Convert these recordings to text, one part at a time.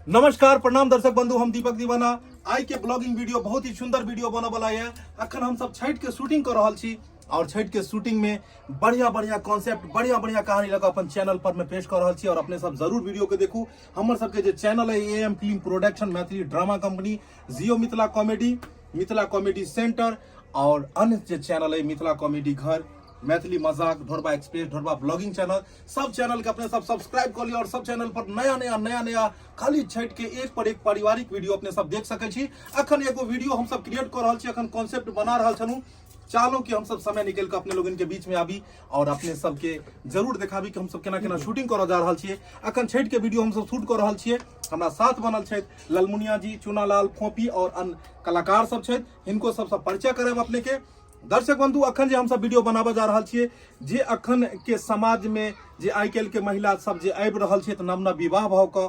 नमस्कार प्रणाम दर्शक बंधु, हम दीपक दीवाना आई के ब्लॉगिंग वीडियो बहुत ही सुंदर वीडियो बने वाला है। अखन हम सब छठ के शूटिंग कर रहा छी और छठ के शूटिंग में बढ़िया बढ़िया कॉन्सेप्ट बढ़िया बढ़िया कहानी लगा अपन चैनल पर मैं पेश कर रहा छी और अपने सब जरूर वीडियो के देखू। हमर सबके जो चैनल है am film production Maithili drama company, Jio Mithila comedy centre और अन्य जो चैनल है मिथिला कॉमेडी घर, मैथिली मजाक, ढोरबा एक्सप्रेस, ढोरबा ब्लॉगिंग चैनल, सब चैनल के अपने सब सब्सक्राइब कर लिया और सब चैनल पर नया खाली छठ के एक पर एक पारिवारिक वीडियो अपने सब देख सके छी। अखन एगो वीडियो हम सब क्रिएट कर रहा छी, अखन कॉन्सेप्ट बना रहा छनु। चालो कि हम सब समय निकल के अपने लोगन के बीच में आबी और अपने सब के जरूर दिखाबी कि हम सब केना केना शूटिंग कर जा रहा छिए। अखन छठ के वीडियो हम सब शूट कर रहा छिए। हमरा साथ बनल छै ललमुनिया जी, चुनालाल, फोपी और अन्य कलाकार सब छै, हिनको सब परिचय करब अपने के। दर्शक बंधु, अखन जे हम सब वीडियो बनाबे जा रहा छिए, जे अखन के समाज में जे आइ काल्हि के महिला सब जे आबि रहल छै नव विवाह भाव का,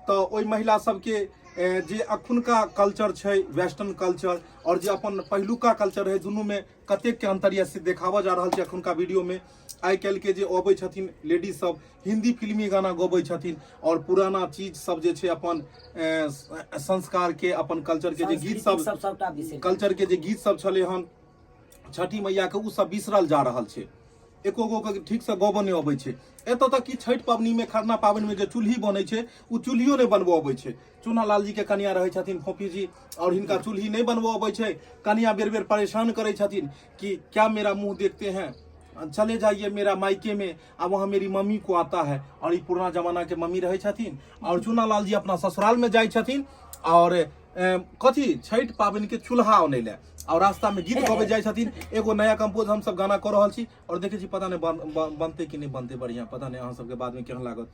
तो ओइ महिला सब के जे अखुनका कल्चर छै वेस्टर्न कल्चर और जे अपन पहिलुका कल्चर है, दुनू में कतेक के अंतर से देखावा जा रहा छै अखुनका वीडियो में। आइ काल्हि के जे अबै छथिन लेडीज सब हिंदी फिल्मी गाना गबै छथिन और पुराना चीज सब जे छै अपन संस्कार के, अपन कल्चर के जे गीत सब कल्चर के जे गीत सब छलै हन छठी मैया के, उ सब बिसरल जा रहा है। एको गो के ठीक से गबो नहीं अबै छै। एतऽ तक कि छठ पावनी में, खरना पावनी में जो चूल्ही बनै छै उ चूल्हियो नहीं बनबो अबै छै। चुनालाल जी के कनिया रहे छथिन फोफी जी और हिनका चूल्ही नहीं बनबो अबै छै। कनिया बेर बेर परेशान करे छथिन कि क्या मेरा मुंह देखते हैं, चले जाइए मेरा मायके में, अब वहाँ मेरी मम्मी को आता है। और ये पुराना जमाना के मम्मी रहे छथिन और चुनालाल जी अपना ससुराल में जाए छथिन और कथी छठ पावनी के चूल्हा आने ले और रास्ता में गीत गबे जाए छथिन। एगो नया कंपोज हम सब गाना कर रहल छी और देखे छी पता नहीं बनते कि नहीं बनते बढ़िया, पता नहीं अहाँ सबके बाद में केहन लागत।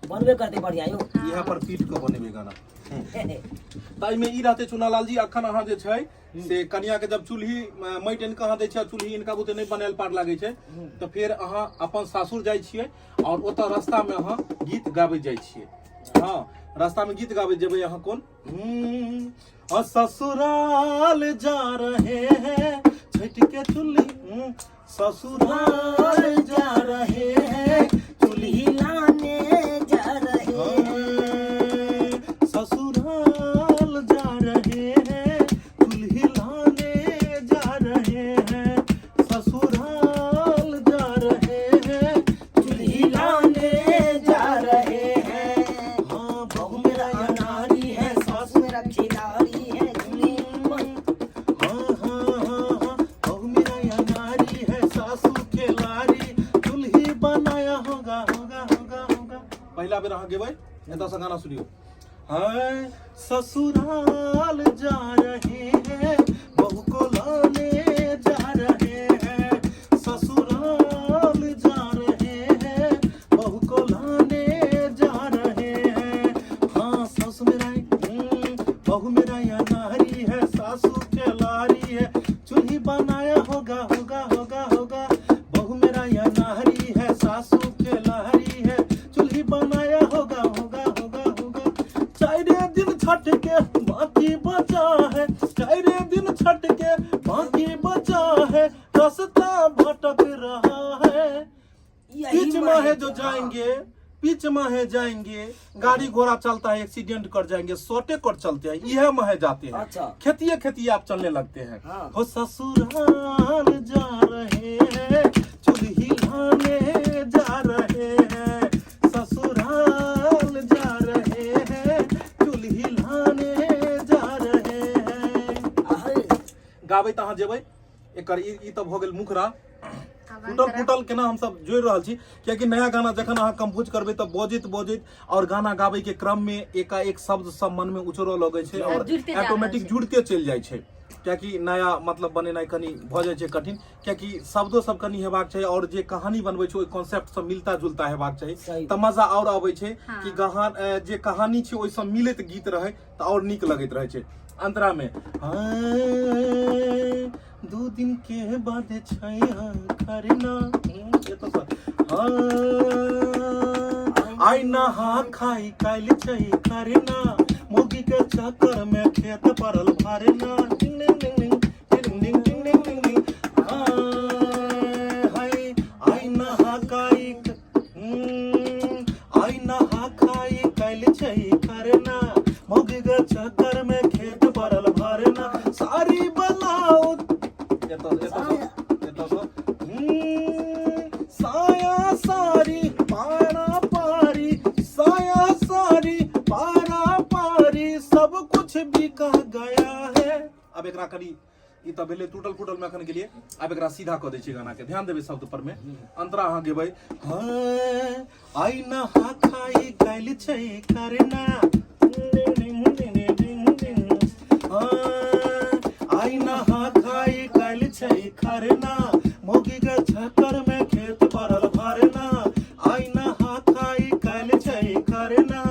बनबे करते बढ़िया यो, यहाँ पर पीट के बनेबे गाना। ताई में ई रहते चुनालाल जी, अखन अहाँ जे छै से कन्या के जब चूल्ही माटि आनि के अहाँ दै छै, चूल्ही इनका बुते नहीं बनायल पार लागे छै, तो फिर अहाँ अपन सासुर जाय छियै और ओतऽ रास्ता में अहाँ गीत गाबे जाय छियै। हाँ, रास्ता में गीत गाबे जेबै अहाँ कोन ससुराल जा रहे हैं छठ के चूल्ही, ससुराल जा रहे हैं चूल्ही लाने जा रहे हैं, ससुराल जा रहे हैं चूल्ही लाने जा रहे हैं, ससुराल जा रहे हैं चूल्ही लाने जा रहे हैं। हाँ, बहू मेरा अनारी है, सास मेरा खिलाड़ी है, पहला बेर अहाँ गेबै एतऽ से गाना सुनियो। हाय ससुराल जा रहे हैं, बहू को लाने जा रहे हैं, ससुराल जा रहे हैं, बहू को लाने जा रहे हैं। हाँ, सास मेरा बहू मेरा या नारी है, सासू खिलाड़ी है, चूल्ही बनाया होगा होगा होगा होगा, बहू मेरा या नारी है, सासू खिलाड़ी है, चूल्ही बनाया होगा होगा होगा होगा। चारे दिन छठ के बाकी बचा है, चारे दिन छठ के बाकी बचा है, रास्ता भटक रहा है। बीच में है जो जाएंगे, बीच में है जाएंगे, गाड़ी घोड़ा चलता है एक्सीडेंट कर जाएंगे, सोटे कर चलते हैं, यह में जाते हैं। अच्छा। खेतिए आप चलने लगते हैं। हाँ। हो ससुराल जा रहे हैं चूल्ही लाने जा रहे हैं, ससुराल जा रहे हैं चूल्ही लाने जा रहे हैं। गाबै तऽ अहाँ जेबै, एकर ई तऽ भऽ गेल मुखरा। टूटल केना हम सब जोड़ रहा छी, कियाकि नया गाना जखन अहाँ कंपोज करबै तऽ बजैत और गाना गाबै के क्रम में एकाएक शब्द सब मन में उछरऽ लगै छै और ऑटोमेटिक जुड़ते चलि जाइ छै। कियाकि नया मतलब बनेनाइ कनी भऽ जाइ छै कठिन, कियाकि शब्दो सब कनी हेबाक चाही और जे कहानी बनबै छै ओइ कॉन्सेप्ट सब मिलता जुलता हेबाक चाही, तऽ मजा और आबै छै कि जे कहानी छै ओइ सब मिलैत गीत रहै तऽ और नीक लगैत रहै छै। अंतरा में दू दिन के बाद खरना, आई नहा खाई काल्हि छै खरना, मोगी के चक्कर में खेत पड़ल भरना। आई नहा खाई काल्हि छै करना, मौगी के चक्कर में खेत पड़ल भरना, सारी बलाओ साया सारी पारा पारी, साया सारी पारा पारी, सब कुछ बिका गया है। अब एकरा करी ई त भेले टूटल फूटल में अखन के लिए। अब एकरा सीधा क दै छी गाना के, ध्यान देबे शब्द पर में अंतरा अहाँ गेबै। हां आई नहा खाई गइल छै करना, आई नहा खाई गइल छै करना, मौगी के चक्कर में खेत पड़ल भरना, आई नहा खाई गइल छै करना,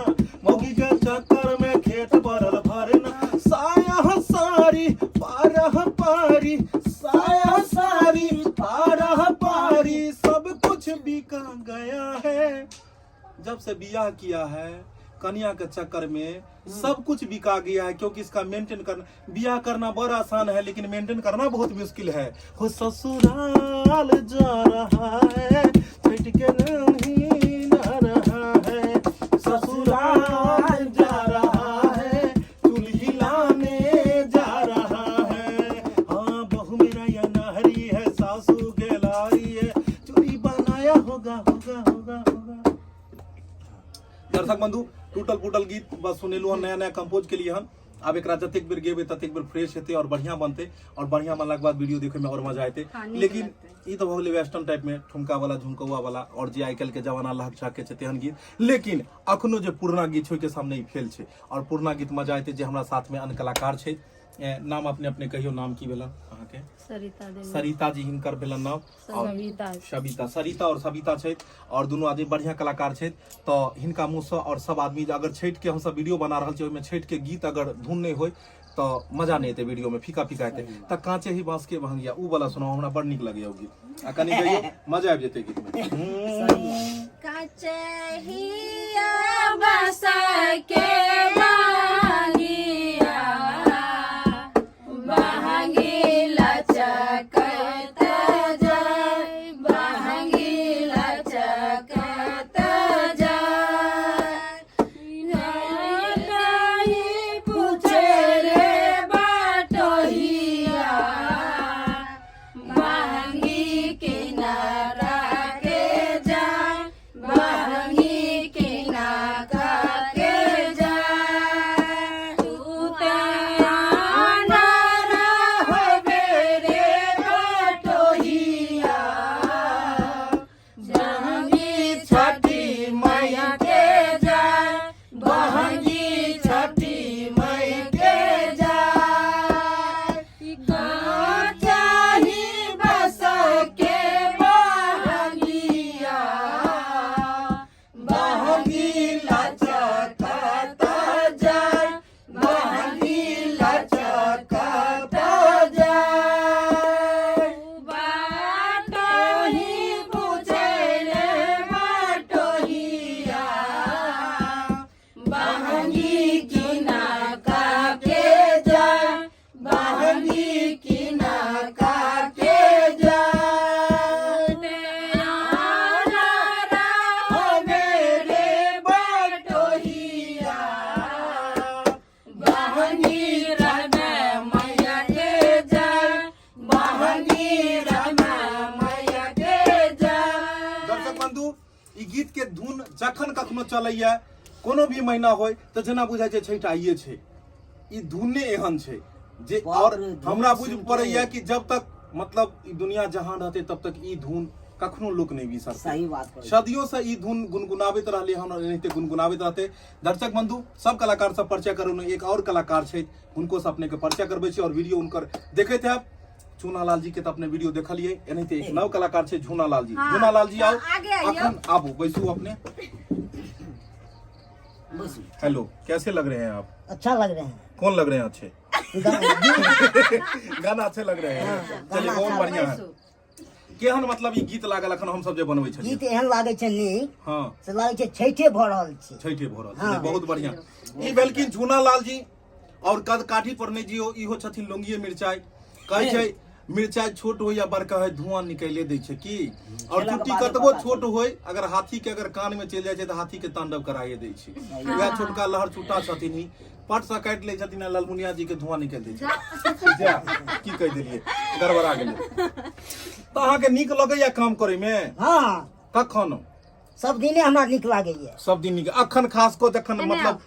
मौगी के चक्कर में खेत पड़ल भरना, साया सारी पारह पारी, साया सारी पारह पारी, सब कुछ बिका गया है। जब से बियाह किया है कन्या के चक्कर में सब कुछ बिका गया है, क्योंकि इसका मेंटेन करना, बियाह करना बड़ा आसान है लेकिन मेंटेन करना बहुत मुश्किल है। हो ससुराल जा रहा है छठ के नहीं ना रहा है, ससुराल जा रहा है चूल्ही लाने जा रहा है, हाँ बहू मेरा या नहरी है सासू गेलारी है, चूड़ी बनाया होगा होगा होगा होगा। दर्शक बंधु टूटल फूटल गीत बस सुनेलू, नया नया कंपोज के लिए हम अब एक जतेक बेर गेबे ततेक बेर फ्रेश हेते और बढ़िया बनते और बढ़िया बनला के बाद वीडियो देखे में और मजा आते। लेकिन ई तो भगले वेस्टर्न टाइप में ठुमका वाला झुमकौआ वाला और जे आइ काल्हि के जमाना लहक छाक के छै तेहन गीत, लेकिन अखनो जे पुरना गीत छै के सामने ई फेल छै और पुरना गीत मजा आते। जे हमरा साथ में अन्य कलाकार छै, नाम अपने अपने कहियो, नाम की भेलन अहाँ के? सरिता देवी। सरिता जी हिनकर भेलन नाम, सविता सविता, सरिता और सविता छै और दोनों आदमी बढ़िया कलाकार छै। तो हिनका मुँह से और सब आदमी अगर छठ के हम सब वीडियो बना रहल छी ओइमे छठ के गीत अगर धुन नहीं होय तो मजा नहीं एते, वीडियो में फीका फीका हेते। त कांचे ही बांस के भंगिया ऊ वाला सुनाओ, हमरा बड़ नीक लगैया ओ गीत, आ कनी गइयो मजा आबि जेते गीत में। कांचे ही बांस के भंगिया बहंगी लचकत जाय, बहंगी लचकत जाय, नहीं पूछे रे बाटोहिया, बहंगी किनारा के जाय, बहंगी किनारा के जाय, तू त्याना रहबे रे बाटोहिया, बहंगी छठी मैया के जाय, बहंगी छठी मैया के जाय, चाही बस के बहंगिया, बहंगी लचकत जाय, बहंगी लचकत जाय, बाटोही पूछे रे बाटोहिया, बहंगी किनाका के जाय, बहंगी किनाका के जाय, तेरा रहबे रे बाटोहिया, बहंगी रहबे मैया के जाय, बहंगी रहबे मैया के जाय। दर्शक बंधु ई गीत के धुन जखन कखनो चलैया कोनो भी महीना होय तो जेना बुझाय छै छठ आइए छै, ई धुने एहन छै जे और हमरा बुझ पड़ैया कि जब तक मतलब ई दुनिया जहां रहते तब तक ई धुन कखनो लोक नहीं बिसरते। सही बात है। सदियों से ई धुन गुनगुनाबैत रहले हन और एनाहिते गुनगुनाबैत रहते। दर्शक बंधु सब कलाकार सब परिचय करू, एक और कलाकार छै उनको से अपने के परिचय करबै छी और वीडियो उनकर देखैत हैब। झूनालाल जी के तो अपने वीडियो देखलिए, एनाहिते एक नव कलाकार छै झूनालाल जी। हाँ, झूनालाल जी आओ, आगे आइयो। अखन आबू बैसू अपने। हेलो, कैसे लग रहे हैं आप? अच्छा लग रहे हैं। कौन लग रहे हैं अच्छे? गाना अच्छे लग रहे हैं, चलिए बहुत बढ़िया है। केहन मतलब ई गीत लागल अखन हम सब जे बनबै छलिए? गीत एहन लागे छै नीक, हां से लागे छै छठे भ रहल छै। छठे भऽ रहल छै, हाँ। बहुत बढ़िया। ई बल्कि झूनालाल जी और कद काठी पर नहीं जियो, इहो छथिन लोंगिए मिर्चाई। कहै छै मिर्चाई छोट हो या बड़का है धुआं निकले दै छै की। और खेला के चुट्टी बादे कतबो पता छोट होय अगर हाथी के अगर कान में चलि जाय छै तऽ हाथी के तांडव कराइए दै छै। वएह छोटका लहर छुट्टा छथिन ही पट से काटि लै छथिन लालमुनिया जी के धुआं निकल दै छै। जा की कहि देलियै गड़बड़ा गेलै। तऽ अहाँके नीक लगैया काम करे में? हाँ कखन सब दिने हमरा नीक लागैया। सब दिन नीक। अखन खास कऽ जखन मतलब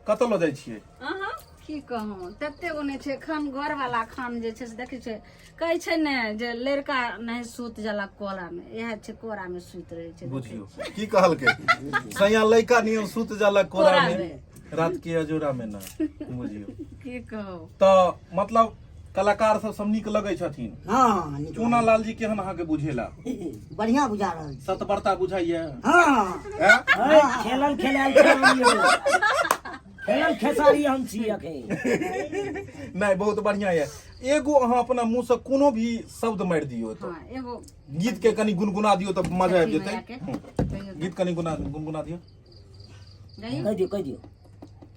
कतऽ लऽ जाइ छियै? अहाँ की कहूँ तते गो नहि छै खान घर वाला खान जे छै से देखै छै कहै छै ने जे लड़का नहीं सूत जाला कोरा में, इएह छै कोरा में सूत रहे छै। बुझियो की कहलकै सैया लइका नियम सुत जाला कोरा में रात के अजोरा में ना। बुझियो की कहूँ तऽ मतलब कलाकार सब नीक लगै छथिन। हाँ नीक चूना लाल जी केहन अहाँके बुझेला? बढ़िया बुझा रहल छै। सतबरता बुझाइया? हाँ हैं? खेलल खेलाल खेलल खेसारी हम छी अखन। नहीं बहुत बढ़िया है। एगो अहाँ अपना मुंह से कोनो भी शब्द मार दियो तो हाँ एगो गीत के कनी गुनगुना दियो तो मजा आबि मैया के जेतै। गीत कनी गुनगुना दियो। कह दियो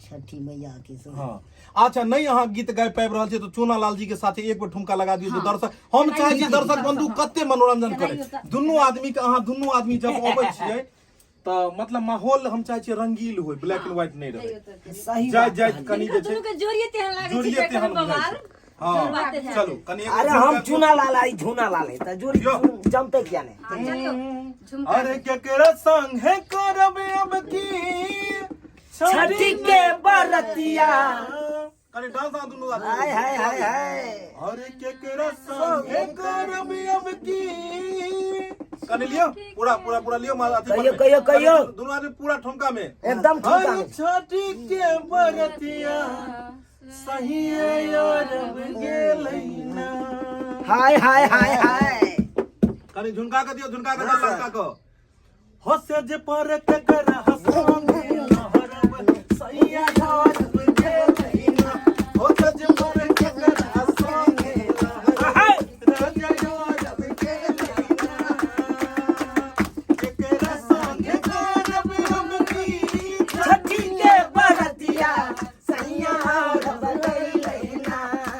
छठी मैया के सब। हाँ अच्छा नहीं अहाँ गीत गाबि पाबि रहल छियै तो चूना लाल जी के साथे एक बेर ठुमका लगा दियो। दर्शक हम चाहे छी दर्शक बंधु कते मनोरंजन करे। दुनू आदमी के अहाँ दुनू आदमी जब अबै छियै तऽ मतलब माहौल हम चाहे छियै रंगील होय, ब्लैक एंड व्हाइट नहीं रहे। सही जाय बात जाय है। कनी जे छै दुनू के जोड़िए तेहन लागे छै जोड़िए जेकर तेहन बुझाइ बवाल। छै। हाँ चलो कनी एक अरे हम चूना लाल आई झूना लाल है त जोड़ी यो। जमते क्या ने। हाँ, चलियो झुमका अरे केकरा संग है करब अब की छठी के बरतिया कनी डांस आ दुनू आदमी। हाय हाय हाय हाय। अरे केकरा संग है करब अब की कनी लियो पूरा पूरा पूरा लियो मार अथी कहियो, पर। कहियो, कहियो। दुनू आदमी पूरा ठुमका में एकदम ठुमका अरे में। छठी के बरतिया सही है यार गेलै ना। हाय हाय हाय हाय। कनी झुमका के दियो झुमका के दल लड़का को हसे जे पर केकरा हसोंगे लहरब सैया यार गेलै ना। हसे जे पर केकरा हसोंगे लहरब राजा यार गेलै ना। केकरा संगे करब हम की छठी के बरतिया सैया रब गइलै ना।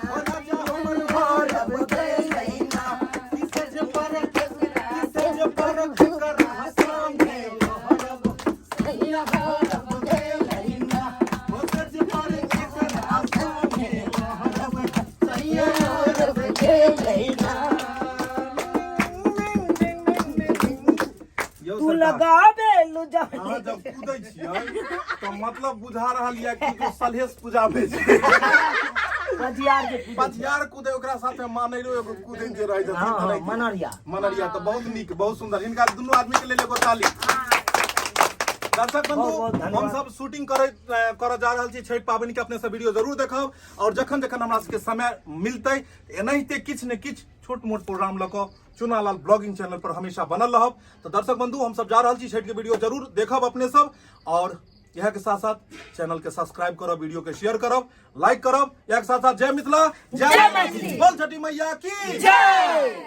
राजा हमर घर गइलै ना। किसे जे पर केकरा हसोंगे लहरब सैया रब गइलै ना। हसे जे पर केकरा हसोंगे लहरब सैया रब गइलै ना। तू लगाबे लु जा। अहाँ जब कूदै छियै तऽ मतलब बुझा रहल यऽ कि जो सलहेश पूजाबै छै पजियार के पछियार कूदे ओकरा साथे मानैरो एगो कूदै जे रहै छथिन हाँ तऽ हाँ नहीं। मनरिया। मनरिया तऽ बहुत नीक बहुत सुंदर। हिनका दुनू आदमी के लेल एगो ताली। दर्शक बंधु बहुत धन्यवाद। हम सब शूटिंग कर जा रहल छी छठि पाबनि के। अपने सब वीडियो जरूर देखब और जखन जखन हमरा सबके समय मिलतै एनाहिते किछु ने किछु छोट मोट प्रोग्राम लऽ कऽ चूना लाल ब्लॉगिंग चैनल पर हमेशा बनल रहब। तो दर्शक बंधु हम सब जा रहल छी छठि के वीडियो जरूर देखब अपने सब और यह के साथ साथ चैनल के सब्सक्राइब करब, वीडियो के शेयर करब, लाइक करब। यह के साथ साथ जय मिथिला जय मैथिली, बोल छठी मैया की जय।